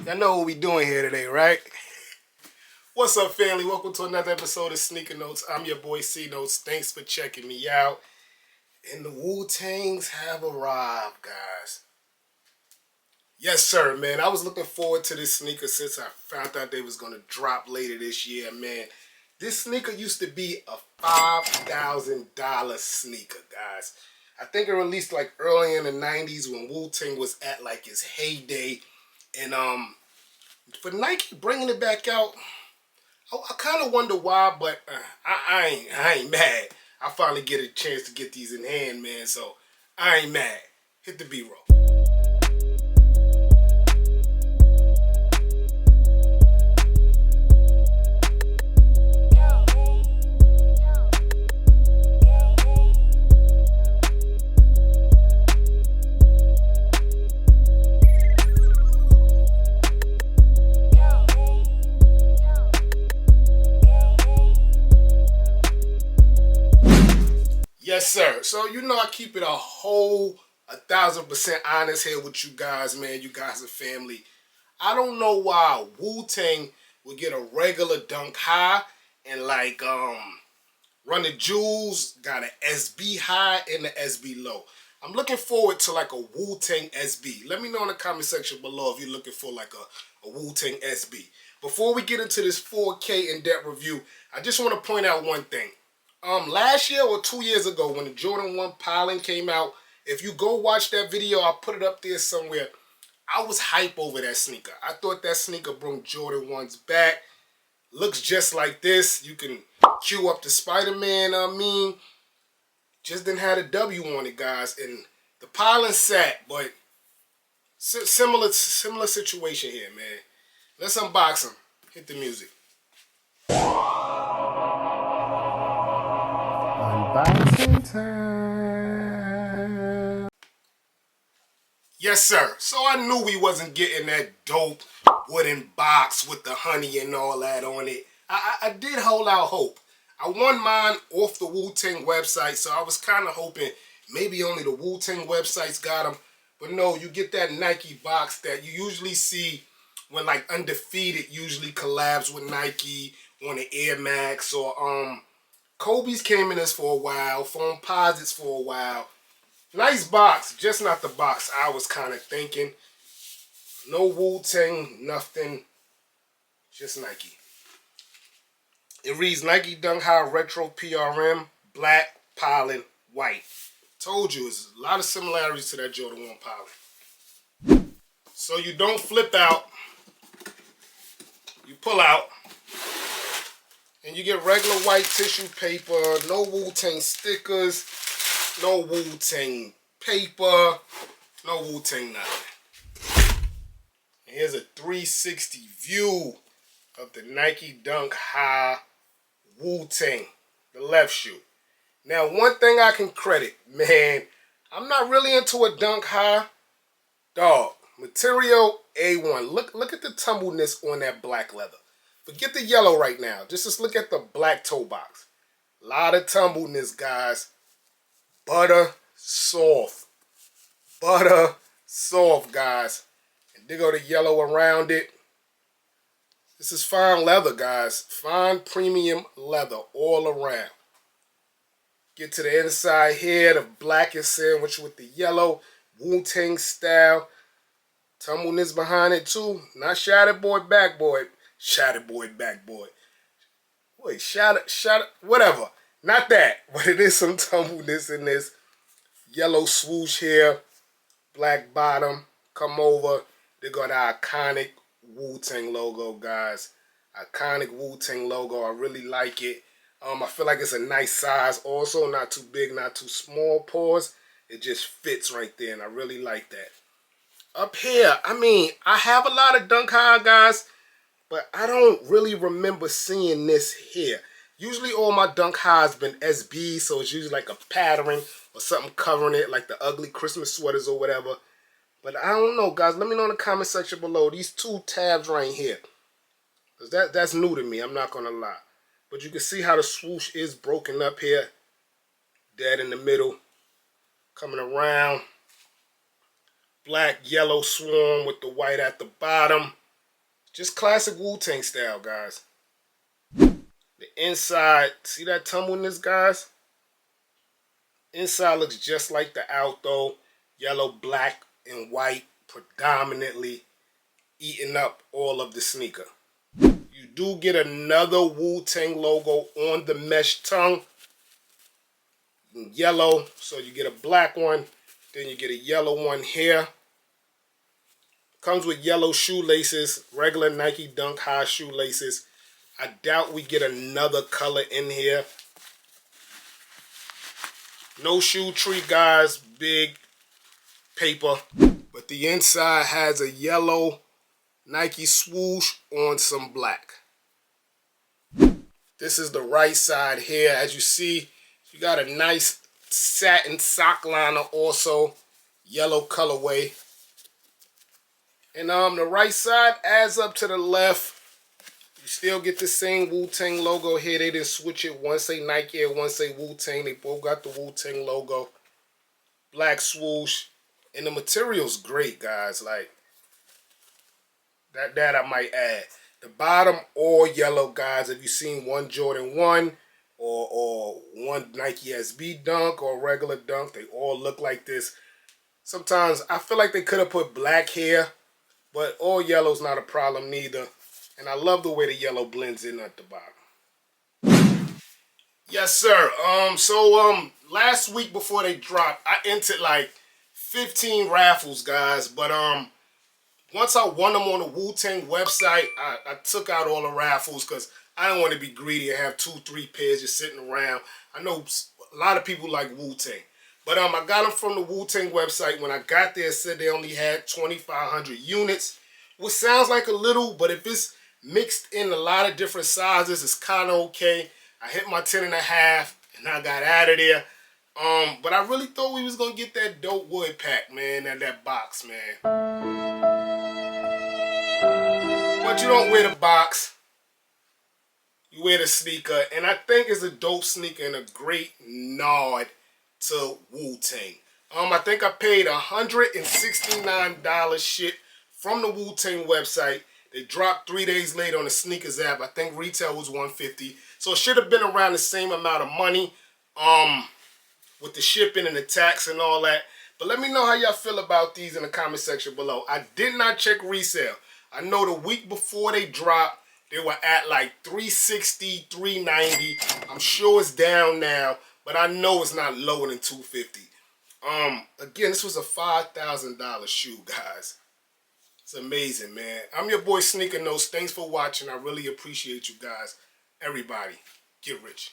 Y'all know what we doing here today, right? What's up, family? Welcome to another episode of Sneaker Notes. I'm your boy C Notes. Thanks for checking me out. And the Wu-Tangs have arrived, guys. Yes, sir, man. I was looking forward to this sneaker since I found out they was going to drop later this year, man. This sneaker used to be a $5,000 sneaker, guys. I think it released like early in the 90s when Wu-Tang was at like its heyday. And for Nike bringing it back out, I kind of wonder why, but I ain't mad. I finally get a chance to get these in hand, man, so I ain't mad. Hit the B-roll. Yes, sir. So, you know I keep it a whole 1,000% honest here with you guys, man. You guys are family. I don't know why Wu-Tang would get a regular dunk high and like Run the Jewels got an SB high and an SB low. I'm looking forward to like a Wu-Tang SB. Let me know in the comment section below if you're looking for like a Wu-Tang SB. Before we get into this 4K in-depth review, I just want to point out one thing. Last year or 2 years ago when the Jordan 1 Pollen came out, if you go watch that video, I'll put it up there somewhere. I was hype over that sneaker. I thought that sneaker brought Jordan 1s back. Looks just like this. You can cue up the Spider-Man, just didn't have a W on it, guys. And the Pollen sat, but similar situation here, man. Let's unbox them. Hit the music. Unboxing time. Yes, sir. So I knew we wasn't getting that dope wooden box with the honey and all that on it. I did hold out hope. I won mine off the Wu-Tang website, so I was kind of hoping maybe only the Wu-Tang websites got them. But no, you get that Nike box that you usually see when like Undefeated usually collabs with Nike on the Air Max, or Kobe's came in this for a while, Foamposites for a while. Nice box, just not the box I was kind of thinking. No Wu-Tang, nothing, just Nike. It reads Nike Dunk High Retro PRM, black, pollen, white. Told you, there's a lot of similarities to that Jordan 1 pollen. So you don't flip out, you pull out, and you get regular white tissue paper, no Wu-Tang stickers, no Wu-Tang paper, no Wu-Tang nothing. And here's a 360 view of the Nike Dunk High Wu-Tang, the left shoe. Now, one thing I can credit, man, I'm not really into a Dunk High. Dog, material A1. Look at the tumbleness on that black leather. Forget the yellow right now. Just look at the black toe box. A lot of tumbleness, guys. Butter soft. Butter soft, guys. And there go the yellow around it. This is fine leather, guys. Fine premium leather all around. Get to the inside here. The black is sandwiched with the yellow. Wu-Tang style. Tumbleness behind it too. Not shattered boy, back boy. Shattered boy, back boy. Wait, shattered, whatever. Not that. But it is some tumbleness in this. Yellow swoosh here. Black bottom. Come over. They got the iconic Wu-Tang logo, guys. Iconic Wu-Tang logo. I really like it. I feel like it's a nice size also. Not too big, not too small. Pause. It just fits right there, and I really like that. Up here, I have a lot of Dunk High, guys, but I don't really remember seeing this here. Usually all my Dunk Highs been SB, so it's usually like a pattern or something covering it, like the ugly Christmas sweaters or whatever. But I don't know, guys. Let me know in the comment section below. These two tabs right here. Because that's new to me, I'm not going to lie. But you can see how the swoosh is broken up here. Dead in the middle. Coming around. Black, yellow swarm with the white at the bottom. Just classic Wu-Tang style, guys. The inside, see that tumbleness, guys? Inside looks just like the out though. Yellow, black, and white predominantly eating up all of the sneaker. You do get another Wu-Tang logo on the mesh tongue. In yellow, so you get a black one, then you get a yellow one here. Comes with yellow shoelaces, regular Nike Dunk High shoelaces. I doubt we get another color in here. No shoe tree, guys, big paper. But the inside has a yellow Nike swoosh on some black. This is the right side here. As you see, you got a nice satin sock liner also, yellow colorway. And the right side adds up to the left. You still get the same Wu-Tang logo here. They didn't switch it. One say Nike and one say Wu-Tang. They both got the Wu-Tang logo. Black swoosh. And the material's great, guys. Like, that I might add. The bottom all yellow, guys. If you've seen one Jordan 1 or one Nike SB Dunk or regular Dunk, they all look like this. Sometimes I feel like they could have put black here, but all yellow's not a problem neither. And I love the way the yellow blends in at the bottom. Yes, sir. Last week before they dropped, I entered like 15 raffles, guys. But once I won them on the Wu-Tang website, I took out all the raffles because I don't want to be greedy and have 2-3 pairs just sitting around. I know a lot of people like Wu-Tang. But I got them from the Wu-Tang website. When I got there, it said they only had 2,500 units, which sounds like a little, but if it's mixed in a lot of different sizes, it's kind of okay. I hit my 10.5 and I got out of there. But I really thought we was going to get that dope wood pack, man, and that box, man. But you don't wear the box. You wear the sneaker. And I think it's a dope sneaker and a great nod to Wu-Tang. I think I paid $169 shit from the Wu-Tang website. They dropped 3 days later on the sneakers app. I think retail was $150. So it should have been around the same amount of money with the shipping and the tax and all that. But let me know how y'all feel about these in the comment section below. I did not check resale. I know the week before they dropped, they were at like $360, $390. I'm sure it's down now, but I know it's not lower than $250. Again, this was a $5,000 shoe, guys. It's amazing, man. I'm your boy Sneaker Notes. Thanks for watching. I really appreciate you guys. Everybody, get rich.